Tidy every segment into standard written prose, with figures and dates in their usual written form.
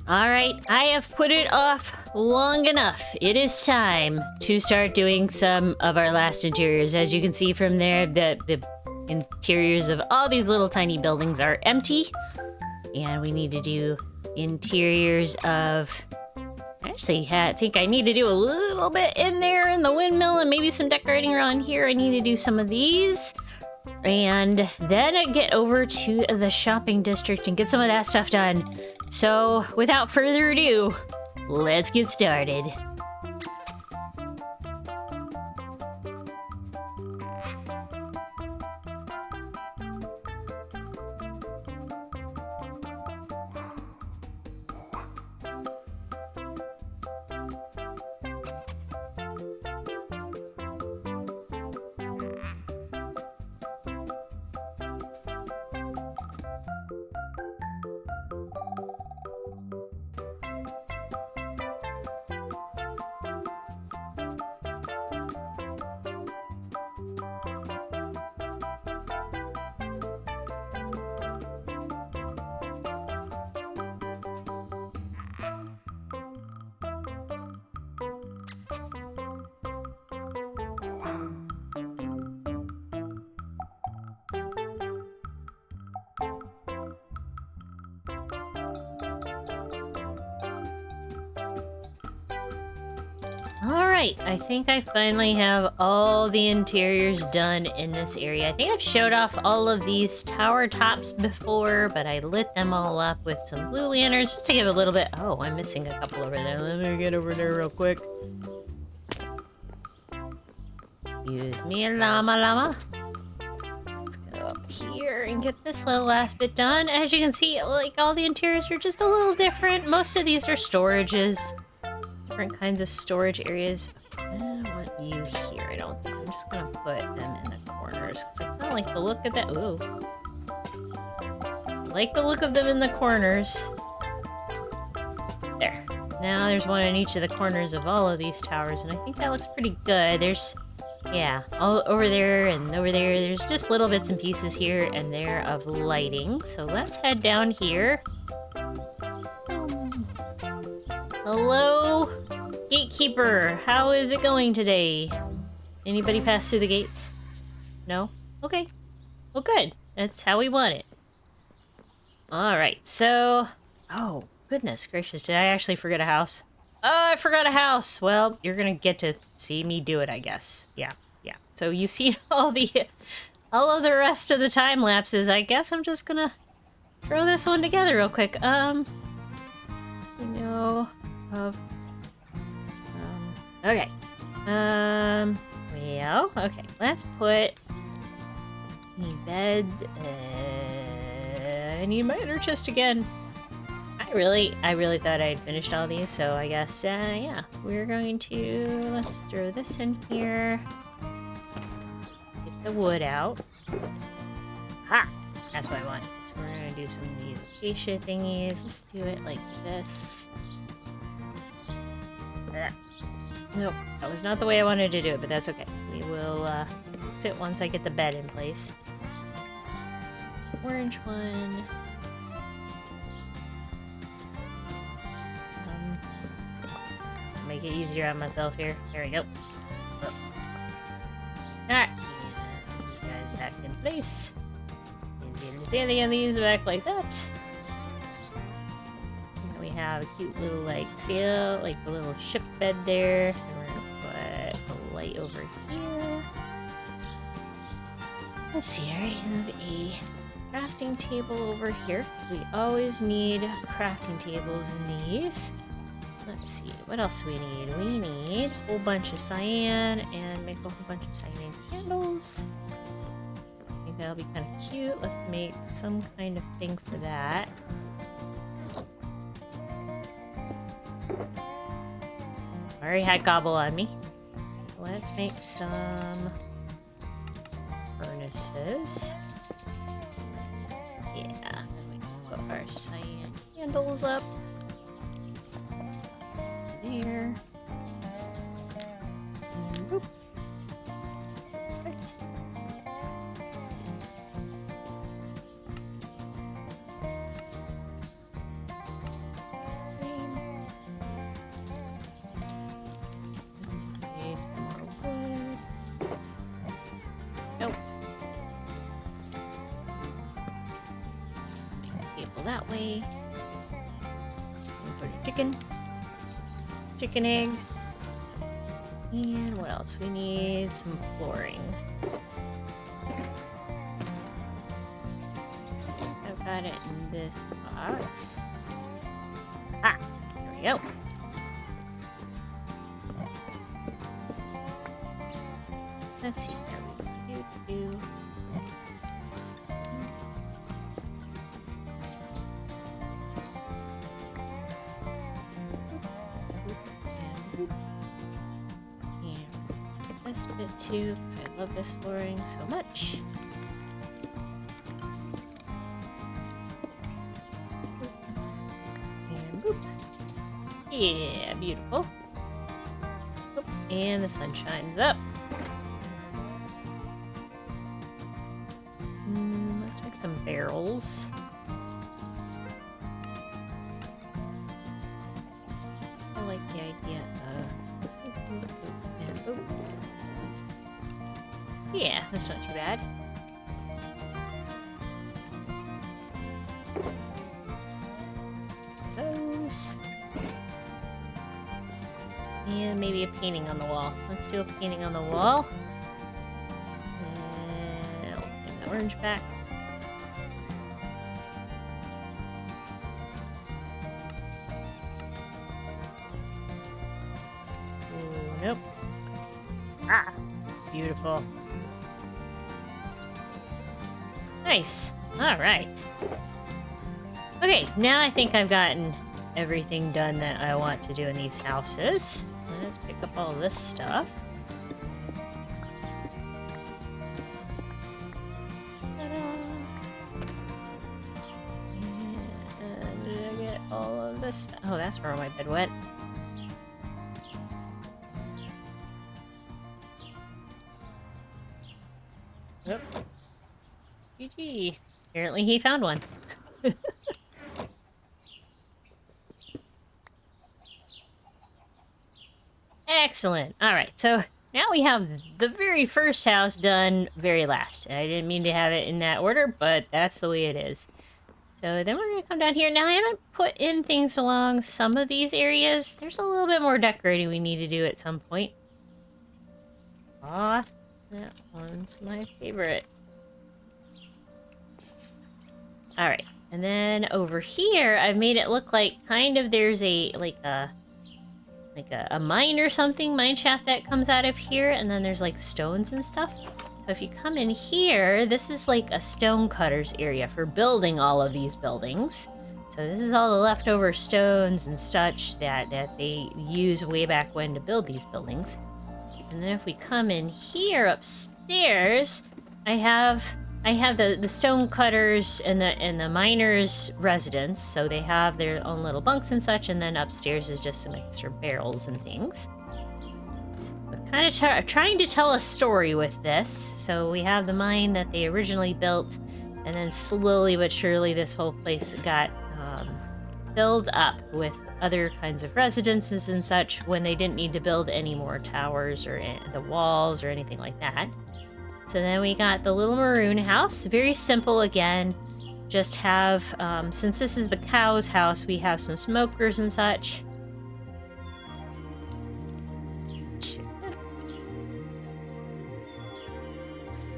Alright, I have put it off long enough. It is time to start doing some of our last interiors. As you can see from there, the interiors of all these little tiny buildings are empty. And we need to do interiors of... Actually, I think I need to do a little bit in there in the windmill and maybe some decorating around here. I need to do some of these. And then I get over to the shopping district and get some of that stuff done. So, without further ado, let's get started. Alright, I think I finally have all the interiors done in this area. I think I've showed off all of these tower tops before, but I lit them all up with some blue lanterns just to give a little bit... Oh, I'm missing a couple over there. Let me get over there real quick. Excuse me, llama. Let's go up here and get this little last bit done. As you can see, like, all the interiors are just a little different. Most of these are storages. Different kinds of storage areas. I don't want you here, I don't think. I'm just gonna put them in the corners because I kind of like the look of that. Ooh. I like the look of them in the corners. There. Now there's one in each of the corners of all of these towers, and I think that looks pretty good. There's, yeah, all over there and over there. There's just little bits and pieces here and there of lighting. So let's head down here. Hello, gatekeeper. How is it going today? Anybody pass through the gates? No? Okay. Well, good. That's how we want it. Alright, so... Oh, goodness gracious. Did I actually forget a house? Oh, I forgot a house. Well, you're gonna get to see me do it, I guess. Yeah. So you've seen all of the rest of the time lapses. I guess I'm just gonna throw this one together real quick. Okay. Well, okay. Let's put the bed. I need my inner chest again. I really thought I'd finished all these, so I guess, yeah. We're going to, let's throw this in here. Get the wood out. Ha! That's what I want. So we're gonna do some of these acacia thingies. Let's do it like this. Nope, that was not the way I wanted to do it, but that's okay. We will fix it once I get the bed in place. Orange one. Make it easier on myself here. There we go. Alright. You guys back in place. Is any of these back like that? We have a cute little, like, sail, like a little ship bed there. And we're gonna put a light over here. Let's see, I have a crafting table over here, because we always need crafting tables in these. Let's see, what else we need? We need a whole bunch of cyan and make a whole bunch of cyan candles. I think that'll be kind of cute. Let's make some kind of thing for that. Already had gobble on me. Let's make some furnaces. Yeah, then we can put our cyan candles up. There. And whoop. Perfect. away. Put a chicken. Chicken egg. And what else? We need some flooring. I've got it in this box. Ah, there we go. Let's see here. Do. This bit too, because I love this flooring so much. And boop. Yeah, beautiful. Boop. And the sun shines up. Let's make some barrels. I like the idea of... Yeah, that's not too bad. Those. And maybe a painting on the wall. Let's do a painting on the wall. And I'll bring the orange back. Ooh, nope. Ah, beautiful. Nice. All right. Okay, now I think I've gotten everything done that I want to do in these houses. Let's pick up all this stuff. And did I get all of this stuff? Oh, that's where my bed went. Yep. GG. Apparently he found one. Excellent. Alright, so now we have the very first house done very last. I didn't mean to have it in that order, but that's the way it is. So then we're going to come down here. Now I haven't put in things along some of these areas. There's a little bit more decorating we need to do at some point. Aw, that one's my favorite. Alright, and then over here, I've made it look like kind of there's a mine or something, mine shaft that comes out of here, and then there's like stones and stuff. So if you come in here, this is like a stone cutter's area for building all of these buildings. So this is all the leftover stones and such that they use way back when to build these buildings. And then if we come in here upstairs, I have the stone cutters and the miners' residence, so they have their own little bunks and such, and then upstairs is just some extra barrels and things. We're kind of trying to tell a story with this. So we have the mine that they originally built, and then slowly but surely this whole place got filled up with other kinds of residences and such when they didn't need to build any more towers or the walls or anything like that. So then we got the little maroon house, very simple again. Just have, since this is the cow's house, we have some smokers and such. Chicken.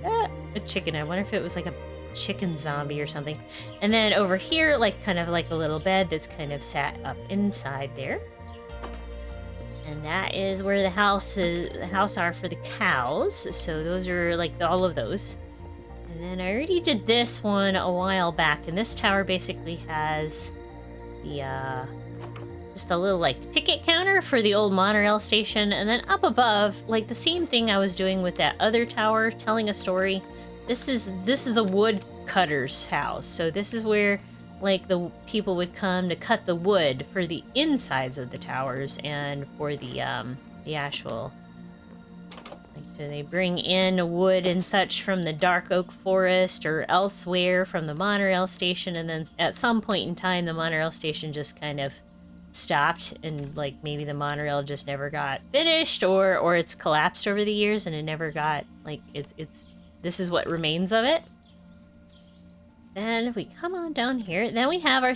A chicken. I wonder if it was like a chicken zombie or something. And then over here, like kind of like a little bed that's kind of sat up inside there. And that is where the house are for the cows. So those are like all of those. And then I already did this one a while back. And this tower basically has the just a little like ticket counter for the old monorail station. And then up above, like the same thing I was doing with that other tower, telling a story. This is the woodcutter's house. So this is where like the people would come to cut the wood for the insides of the towers and for the actual, like, do they bring in wood and such from the dark oak forest or elsewhere from the monorail station, and then at some point in time the monorail station just kind of stopped, and like maybe the monorail just never got finished, or it's collapsed over the years and it never got, like, it's this is what remains of it. Then we come on down here. Then we have our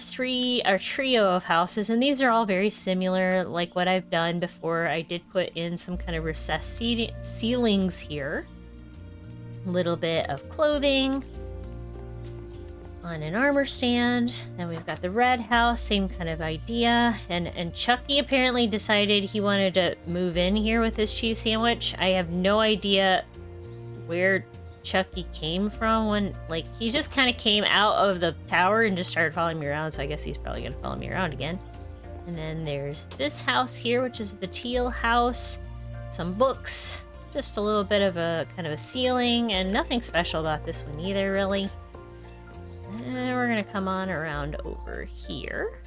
trio of houses, and these are all very similar, like what I've done before. I did put in some kind of recessed ceilings here. A little bit of clothing on an armor stand. Then we've got the red house, same kind of idea. And Chucky apparently decided he wanted to move in here with his cheese sandwich. I have no idea where Chucky came from when, like, he just kind of came out of the tower and just started following me around, so I guess he's probably gonna follow me around again. And then there's this house here, which is the teal house. Some books, just a little bit of a kind of a ceiling, and nothing special about this one either, really. And we're gonna come on around over here.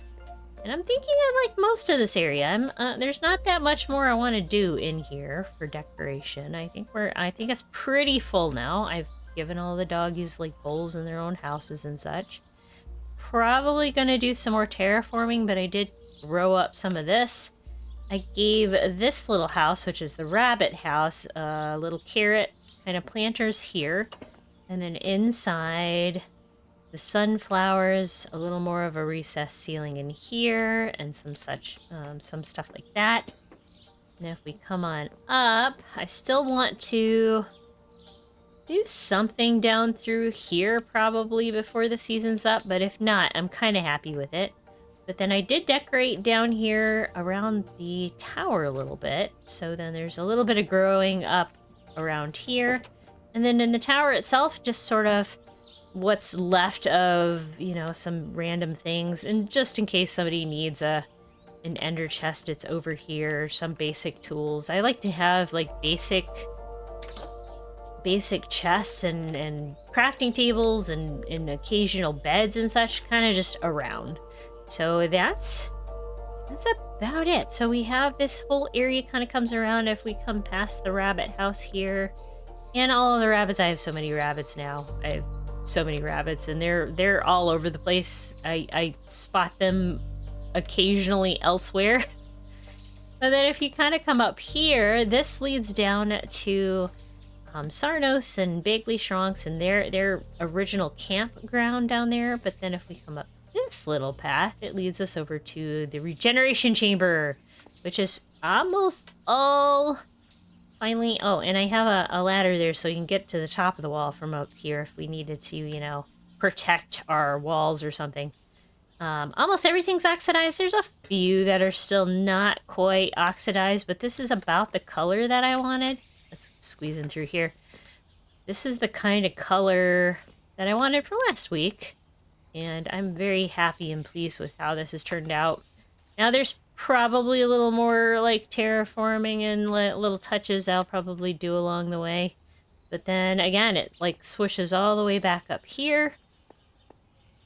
And I'm thinking I like most of this area. There's not that much more I want to do in here for decoration. I think it's pretty full now. I've given all the doggies like bowls in their own houses and such. Probably gonna do some more terraforming, but I did row up some of this. I gave this little house, which is the rabbit house, a little carrot kind of planters here, and then inside the sunflowers, a little more of a recessed ceiling in here, and some stuff like that. And if we come on up, I still want to do something down through here probably before the season's up, but if not, I'm kind of happy with it. But then I did decorate down here around the tower a little bit, so then there's a little bit of growing up around here. And then in the tower itself, just sort of what's left of, you know, some random things, and just in case somebody needs an ender chest, it's over here. Some basic tools. I like to have like basic chests and crafting tables and occasional beds and such, kind of just around. So that's about it. So we have this whole area kind of comes around if we come past the rabbit house here, and all of the rabbits. I have so many rabbits now. I have so many rabbits, and they're all over the place. I spot them occasionally elsewhere. But then if you kind of come up here, this leads down to Sarnos and Bagley Shronks and their original campground down there. But then if we come up this little path, it leads us over to the regeneration chamber, which is almost all finally. Oh, and I have a ladder there so you can get to the top of the wall from up here if we needed to, you know, protect our walls or something. Almost everything's oxidized. There's a few that are still not quite oxidized, but this is about the color that I wanted. Let's squeeze in through here. This is the kind of color that I wanted from last week, and I'm very happy and pleased with how this has turned out. Now there's probably a little more like terraforming and little touches I'll probably do along the way. But then again, it like swishes all the way back up here.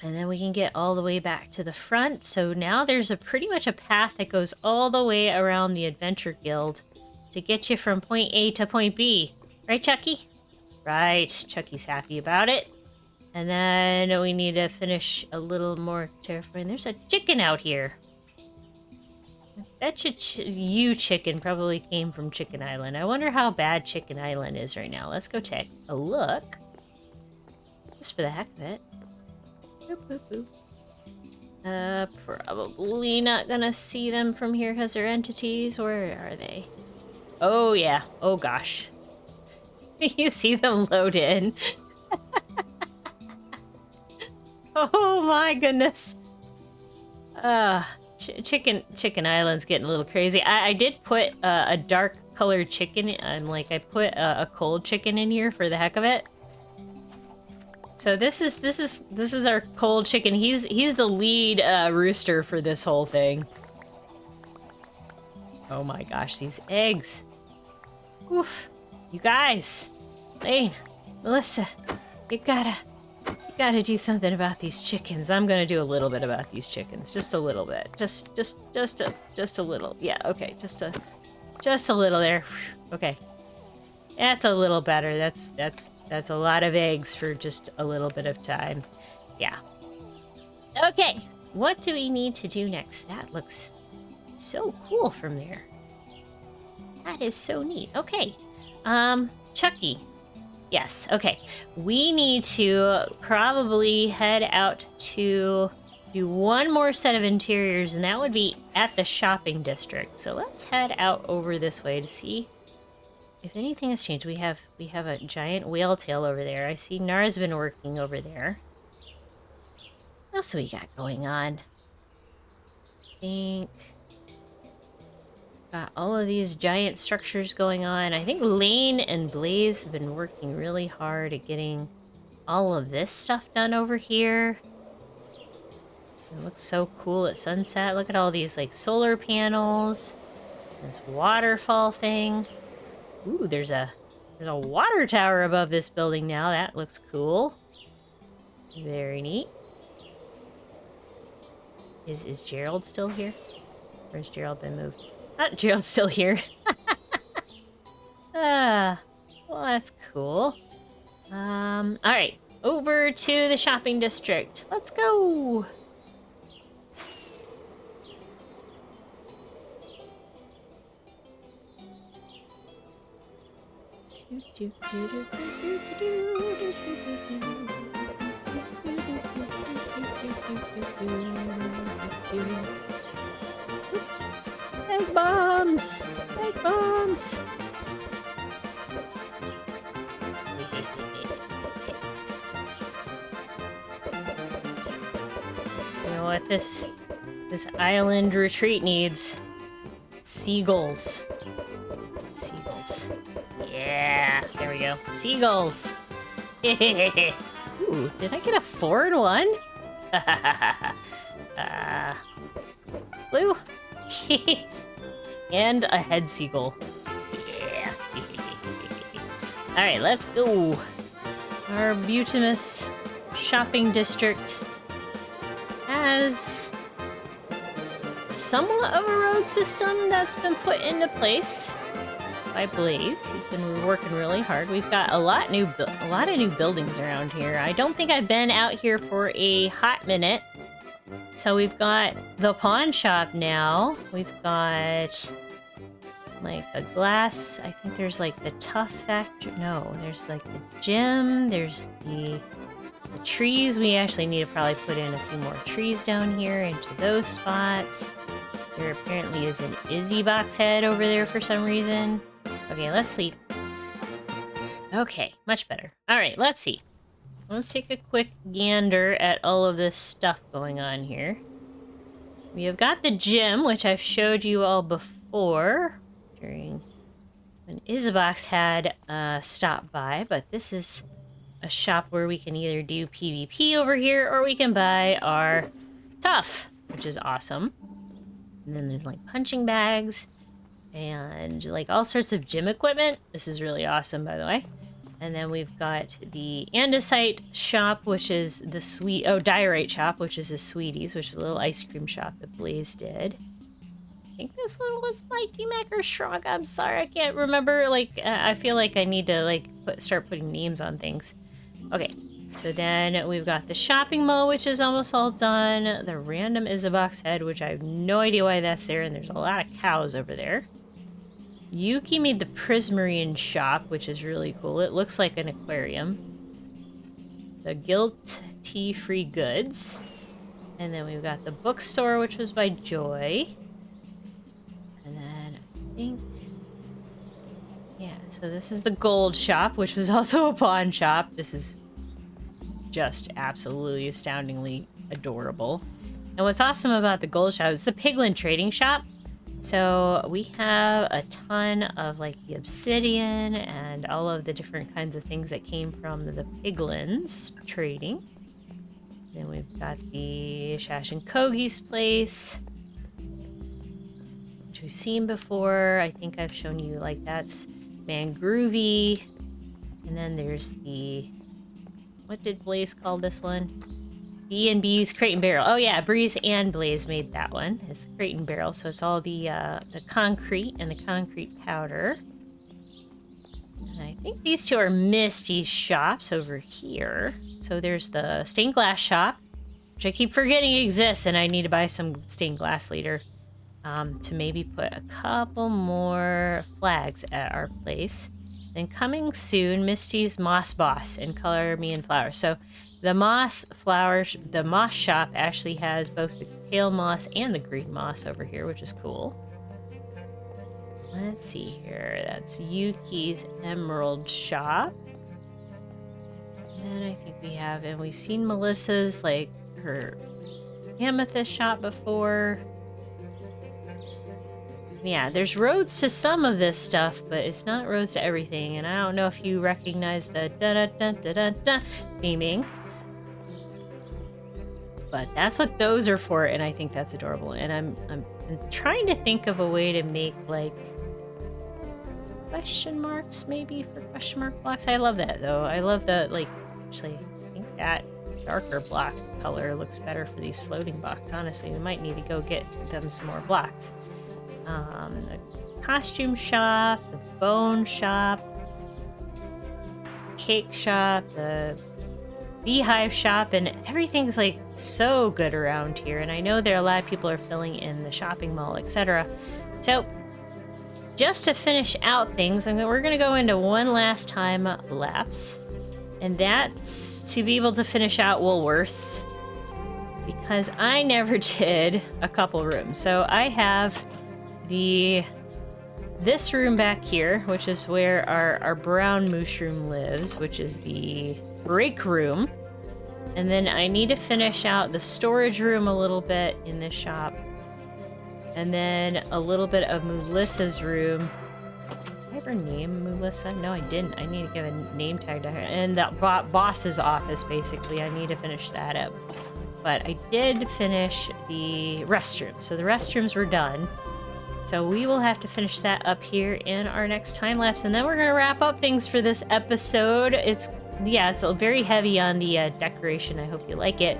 And then we can get all the way back to the front. So now there's pretty much a path that goes all the way around the Adventure Guild to get you from point A to point B. Right, Chucky? Right, Chucky's happy about it. And then we need to finish a little more terraforming. There's a chicken out here. I bet you chicken probably came from Chicken Island. I wonder how bad Chicken Island is right now. Let's go take a look. Just for the heck of it. Boop, boop, boop. Probably not gonna see them from here because they're entities. Where are they? Oh, yeah. Oh, gosh. You see them load in. Oh, my goodness. Chicken Island's getting a little crazy. I did put a dark colored chicken, and like I put a cold chicken in here for the heck of it. So this is our cold chicken. He's the lead rooster for this whole thing. Oh my gosh, these eggs. Oof. You guys. Lane, Melissa, you gotta do something about these chickens. I'm gonna do a little bit about these chickens. Just a little bit. Just a little. Yeah, okay. Just a little there. Okay. That's a little better. That's a lot of eggs for just a little bit of time. Yeah. Okay. What do we need to do next? That looks so cool from there. That is so neat. Okay. Chucky, Yes, okay. We need to probably head out to do one more set of interiors, and that would be at the shopping district. So let's head out over this way to see if anything has changed. We have a giant whale tail over there. I see Nara's been working over there. What else do we got going on? I think got all of these giant structures going on. I think Lane and Blaze have been working really hard at getting all of this stuff done over here. It looks so cool at sunset. Look at all these like solar panels. This waterfall thing. Ooh, there's a water tower above this building now. That looks cool. Very neat. Is Gerald still here? Or has Gerald been moved? Gerald's still here. Well, that's cool. Alright. Over to the shopping district. Let's go! Egg bombs! Egg bombs! You know what this island retreat needs? Seagulls. Seagulls. Yeah, there we go. Seagulls. Ooh, did I get a 4 in 1? Blue. And a head seagull. Yeah. Alright, let's go. Our Butamus shopping district has somewhat of a road system that's been put into place by Blaze. He's been working really hard. We've got a lot of new buildings around here. I don't think I've been out here for a hot minute. So we've got the pawn shop now. We've got like a glass. I think there's like the tough factory. No, there's like the gym. There's the trees. We actually need to probably put in a few more trees down here into those spots. There apparently is an Izzy box head over there for some reason. Okay, let's sleep. Okay, much better. All right, let's see. Let's take a quick gander at all of this stuff going on here. We have got the gym, which I've showed you all before during when Isabox had stopped by, but this is a shop where we can either do PvP over here or we can buy our tough, which is awesome. And then there's like punching bags and like all sorts of gym equipment. This is really awesome, by the way. And then we've got the andesite shop, which is the diorite shop, which is a Sweeties, which is a little ice cream shop that Blaze did. I think this one was Mikey Mac or Shrug. I'm sorry, I can't remember. Like, I feel like I need to like start putting names on things. Okay, so then we've got the shopping mall, which is almost all done. The random Isabox head, which I have no idea why that's there, and there's a lot of cows over there. Yuki made the Prismarine shop, which is really cool. It looks like an aquarium. The Guilt Tea-Free Goods. And then we've got the bookstore, which was by Joy. And then I think... yeah, so this is the gold shop, which was also a pawn shop. This is just absolutely astoundingly adorable. And what's awesome about the gold shop is the Piglin trading shop. So we have a ton of like the obsidian and all of the different kinds of things that came from the Piglins trading. Then we've got the Shash and Kogi's place, which we've seen before. I think I've shown you like that's Mangroovy. And then there's the, what did Blaze call this one? B&B's Crate and Barrel. Oh yeah, Breeze and Blaze made that one. It's the Crate and Barrel, so it's all the concrete and the concrete powder. And I think these two are Misty's shops over here. So there's the stained glass shop, which I keep forgetting exists, and I need to buy some stained glass later to maybe put a couple more flags at our place. And coming soon, Misty's Moss Boss and Color Me in Flowers. So the moss flowers, the moss shop actually has both the pale moss and the green moss over here, which is cool. Let's see here. That's Yuki's Emerald Shop. And I think we've seen Melissa's, like, her amethyst shop before. Yeah, there's roads to some of this stuff, but it's not roads to everything. And I don't know if you recognize the da-da-da-da-da-da theming. But that's what those are for, and I think that's adorable. And I'm trying to think of a way to make, like, question marks, maybe, for question mark blocks. I love that, though. I love the, like, actually, I think that darker block color looks better for these floating blocks, honestly. We might need to go get them some more blocks. The costume shop, the bone shop, cake shop, the beehive shop, and everything's, like, so good around here. And I know there are a lot of people are filling in the shopping mall, etc. So just to finish out things, we're going to go into one last time lapse, and that's to be able to finish out Woolworths, because I never did a couple rooms. So I have this room back here, which is where our brown Mooshroom lives, which is the break room. And then I need to finish out the storage room a little bit in this shop. And then a little bit of Melissa's room. Did I ever name Melissa? No, I didn't. I need to give a name tag to her. And the boss's office, basically. I need to finish that up. But I did finish the restroom. So the restrooms were done. So we will have to finish that up here in our next time lapse. And then we're going to wrap up things for this episode. It's very heavy on the decoration. I hope you like it.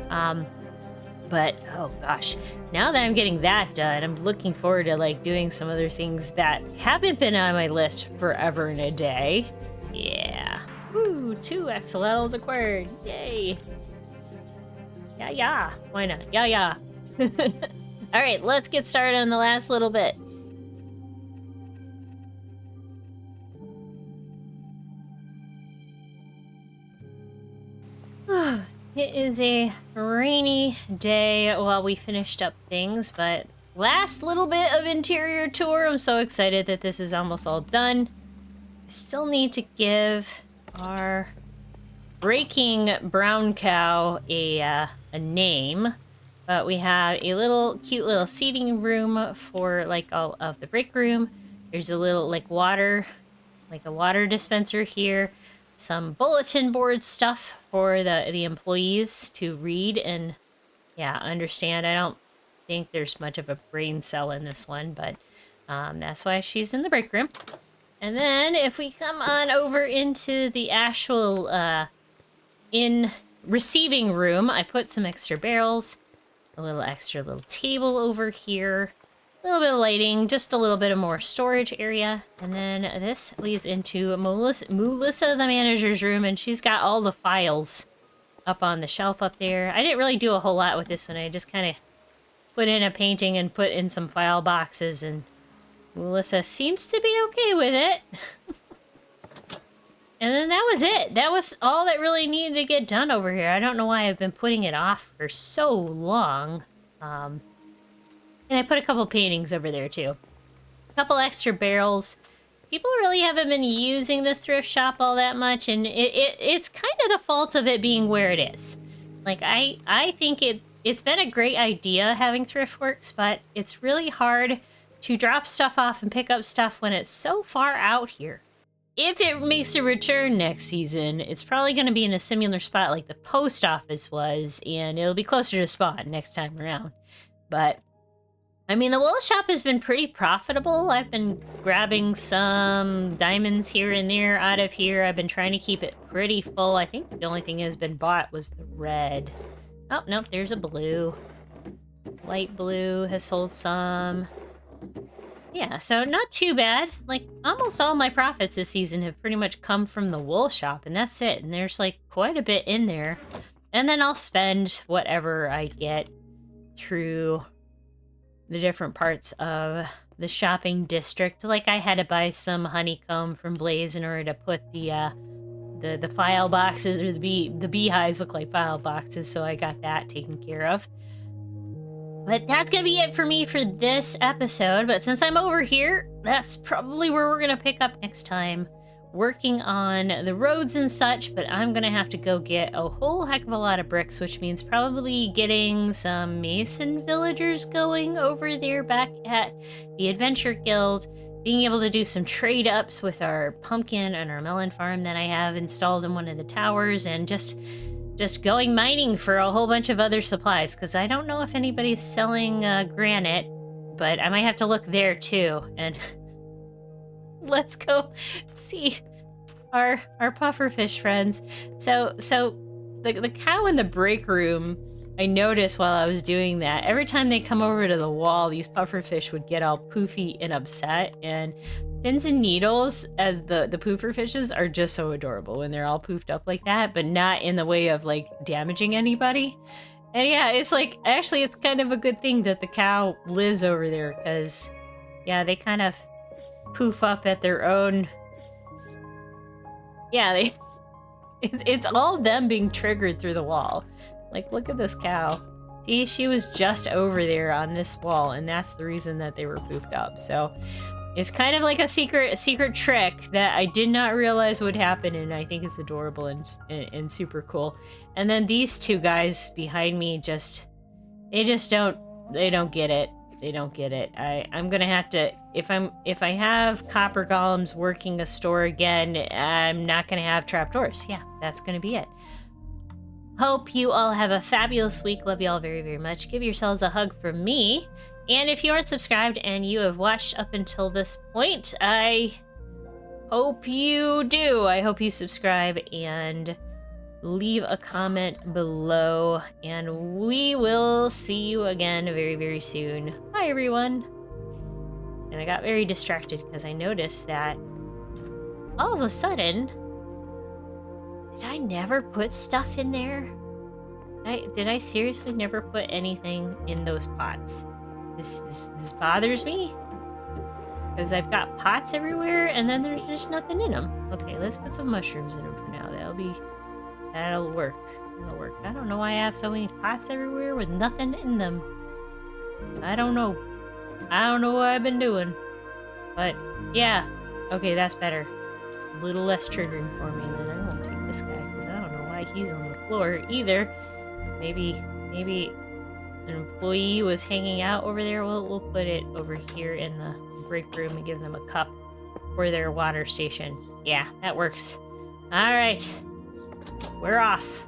But, oh gosh, now that I'm getting that done, I'm looking forward to, like, doing some other things that haven't been on my list forever and a day. Yeah. Woo, 2 XLLs acquired. Yay. Yeah. Why not? Yeah. All right, let's get started on the last little bit. It is a rainy day while we finished up things, but last little bit of interior tour. I'm so excited that this is almost all done. I still need to give our breaking brown cow a name, but we have a cute little seating room for, like, all of the break room. There's a little, like, a water dispenser here. Some bulletin board stuff for the employees to read and, yeah, understand. I don't think there's much of a brain cell in this one, but that's why she's in the break room. And then if we come on over into the actual in receiving room, I put some extra barrels, a little extra little table over here, a little bit of lighting, just a little bit of more storage area. And then this leads into Melissa the manager's room, and she's got all the files up on the shelf up there. I didn't really do a whole lot with this one. I just kind of put in a painting and put in some file boxes, and Melissa seems to be okay with it. And then that was it. That was all that really needed to get done over here. I don't know why I've been putting it off for so long. And I put a couple paintings over there too. A couple extra barrels. People really haven't been using the thrift shop all that much, and it's kind of the fault of it being where it is. Like, I think it's been a great idea having ThriftWorks, but it's really hard to drop stuff off and pick up stuff when it's so far out here. If it makes a return next season, it's probably going to be in a similar spot like the post office was, and it'll be closer to Spawn next time around. But, I mean, the wool shop has been pretty profitable. I've been grabbing some diamonds here and there out of here. I've been trying to keep it pretty full. I think the only thing that has been bought was the red. Oh, nope, there's a blue. Light blue has sold some. Yeah, so not too bad. Like, almost all my profits this season have pretty much come from the wool shop, and that's it. And there's, like, quite a bit in there. And then I'll spend whatever I get through the different parts of the shopping district. Like I had to buy some honeycomb from Blaze in order to put the file boxes, or the beehives look like file boxes, so I got that taken care of. But that's gonna be it for me for this episode. But since I'm over here, that's probably where we're gonna pick up next time, working on the roads and such. But I'm gonna have to go get a whole heck of a lot of bricks, which means probably getting some mason villagers going over there back at the Adventure Guild, being able to do some trade ups with our pumpkin and our melon farm that I have installed in one of the towers, and just going mining for a whole bunch of other supplies, because I don't know if anybody's selling granite, but I might have to look there too. And let's go see our pufferfish friends. So the cow in the break room, I noticed while I was doing that, every time they come over to the wall, these pufferfish would get all poofy and upset. And Pins and Needles, as the pooper fishes, are just so adorable when they're all poofed up like that, but not in the way of like damaging anybody. And yeah, it's like, actually it's kind of a good thing that the cow lives over there, because yeah, they kind of poof up at their own. Yeah, it's all them being triggered through the wall. Like, look at this cow. See, she was just over there on this wall, and that's the reason that they were poofed up. So it's kind of like a secret trick that I did not realize would happen, and I think it's adorable and super cool. And then these two guys behind me they don't get it. They don't get it. I'm gonna have to, if I have copper golems working a store again, I'm not gonna have trapdoors. Yeah, that's gonna be it. Hope you all have a fabulous week. Love you all very, very much. Give yourselves a hug from me. And if you aren't subscribed and you have watched up until this point, I hope you do. I hope you subscribe and leave a comment below. And we will see you again very, very soon. Bye, everyone. And I got very distracted because I noticed that all of a sudden, did I never put stuff in there? Did I seriously never put anything in those pots? This bothers me, because I've got pots everywhere and then there's just nothing in them. Okay, let's put some mushrooms in them for now. That'll work. That'll work. I don't know why I have so many pots everywhere with nothing in them. I don't know. I don't know what I've been doing. But yeah, okay, that's better. A little less triggering for me. And then I won't take this guy, because I don't know why he's on the floor either. Maybe an employee was hanging out over there. We'll put it over here in the break room and give them a cup for their water station. Yeah, that works. All right, we're off.